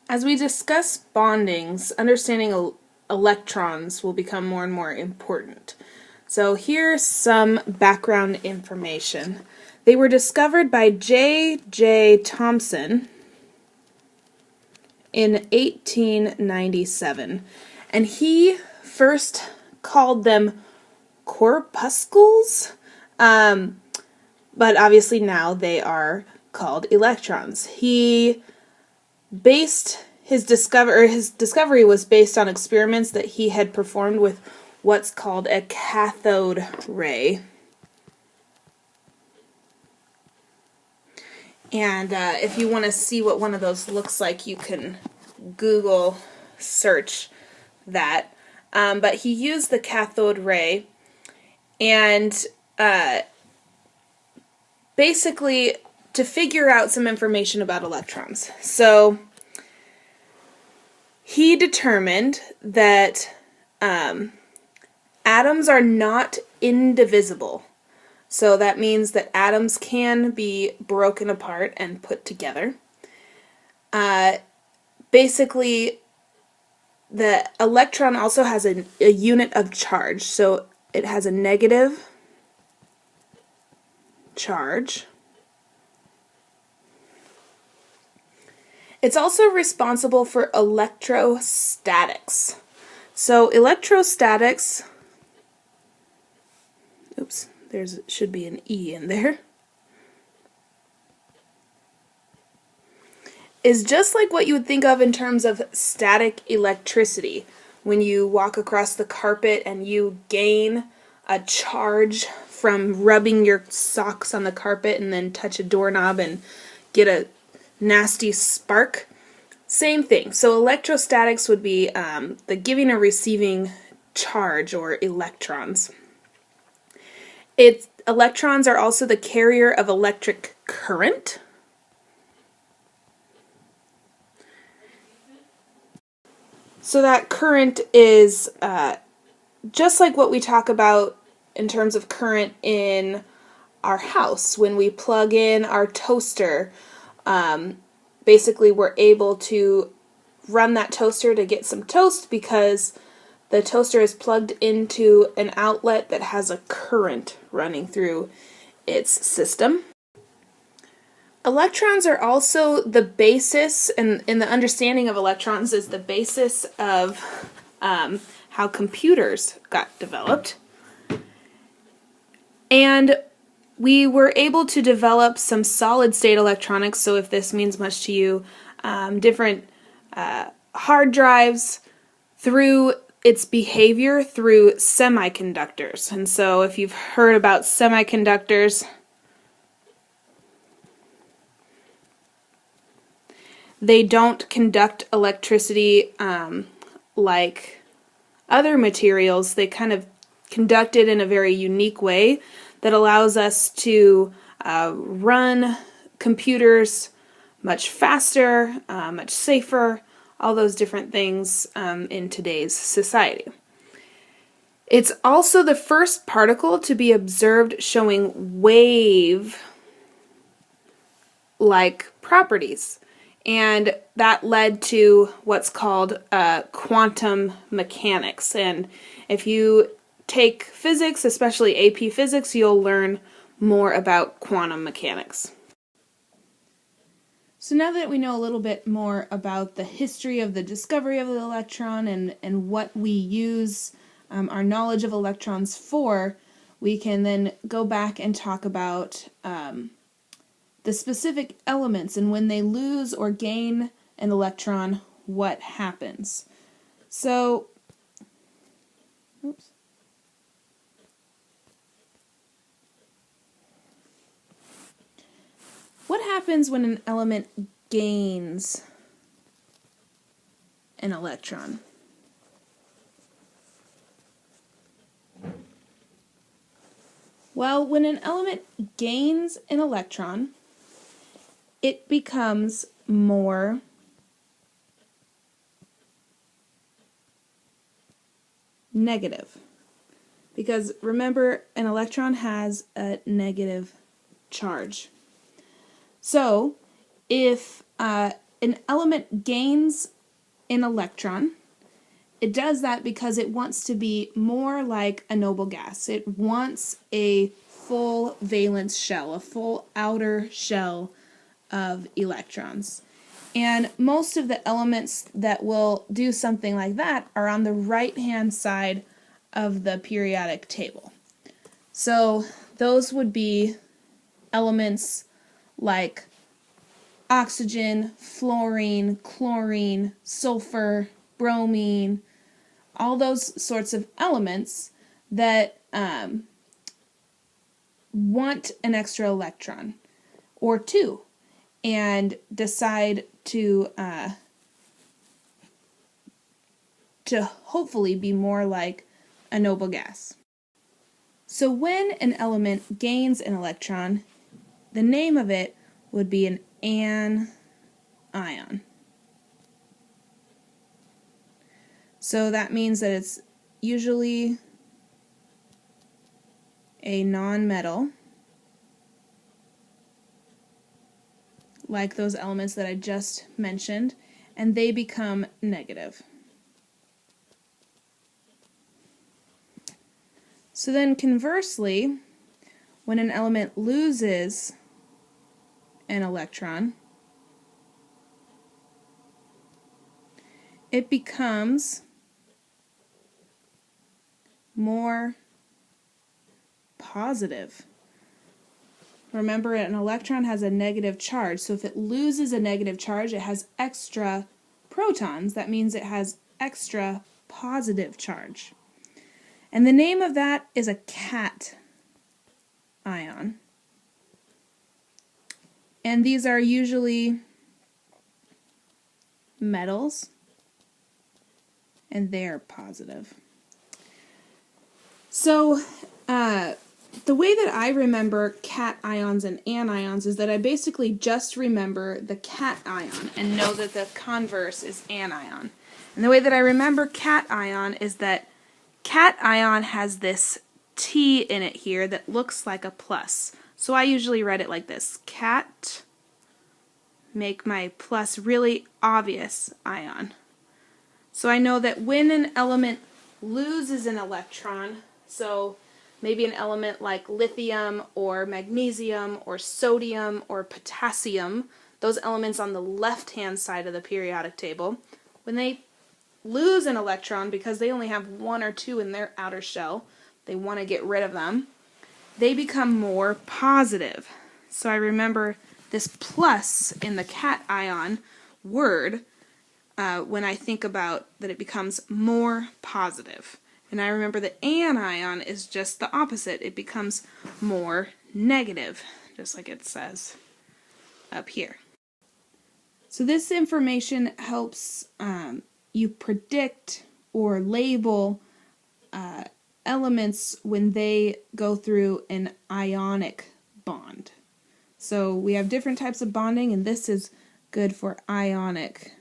As we discuss bondings, understanding electrons will become more and more important. So here's some background information. They were discovered by J. Thomson in 1897, and he first called them corpuscles, but obviously now they are called electrons. He based his discovery was based on experiments that he had performed with what's called a cathode ray. And if you want to see what one of those looks like, you can Google search that. But he used the cathode ray and basically to figure out some information about electrons. So he determined that atoms are not indivisible. So that means that atoms can be broken apart and put together. Basically, the electron also has a unit of charge. So it has a negative charge. It's also responsible for electrostatics. So electrostatics, there should be an E in there, is just like what you would think of in terms of static electricity. When you walk across the carpet and you gain a charge from rubbing your socks on the carpet and then touch a doorknob and get a nasty spark. Same thing. So electrostatics would be the giving or receiving charge, or electrons. Electrons are also the carrier of electric current. So that current is just like what we talk about in terms of current in our house. When we plug in our toaster, basically we're able to run that toaster to get some toast because the toaster is plugged into an outlet that has a current running through its system. Electrons are also the basis, and the understanding of electrons is the basis of how computers got developed. And we were able to develop some solid-state electronics, so if this means much to you, different hard drives through its behavior through semiconductors. And so if you've heard about semiconductors, they don't conduct electricity like other materials. They kind of conduct it in a very unique way that allows us to run computers much faster, much safer, all those different things in today's society. It's also the first particle to be observed showing wave-like properties. And that led to what's called quantum mechanics. And if you take physics, especially AP Physics, you'll learn more about quantum mechanics. So now that we know a little bit more about the history of the discovery of the electron and what we use our knowledge of electrons for, we can then go back and talk about the specific elements and when they lose or gain an electron, what happens. So, what happens when an element gains an electron? Well, when an element gains an electron, it becomes more negative. Because remember, an electron has a negative charge. So, if an element gains an electron, it does that because it wants to be more like a noble gas. It wants a full valence shell, a full outer shell of electrons. And most of the elements that will do something like that are on the right-hand side of the periodic table. So those would be elements like oxygen, fluorine, chlorine, sulfur, bromine, all those sorts of elements that want an extra electron or two and decide to hopefully be more like a noble gas. So when an element gains an electron, the name of it would be an anion. So that means that it's usually a nonmetal, like those elements that I just mentioned, and they become negative. So then conversely, when an element loses an electron, it becomes more positive. Remember, an electron has a negative charge, so if it loses a negative charge, it has extra protons. That means it has extra positive charge. And the name of that is a cation. And these are usually metals, and they're positive. So, the way that I remember cations and anions is that I basically just remember the cation and know that the converse is anion. And the way that I remember cation is that cation has this T in it here that looks like a plus. So I usually write it like this: cat, make my plus really obvious, ion. So I know that when an element loses an electron, so maybe an element like lithium or magnesium or sodium or potassium, those elements on the left-hand side of the periodic table, when they lose an electron because they only have one or two in their outer shell, they want to get rid of them, they become more positive. So I remember this plus in the cation word when I think about that it becomes more positive. And I remember that anion is just the opposite. It becomes more negative, just like it says up here. So this information helps you predict or label elements when they go through an ionic bond. So we have different types of bonding, and this is good for ionic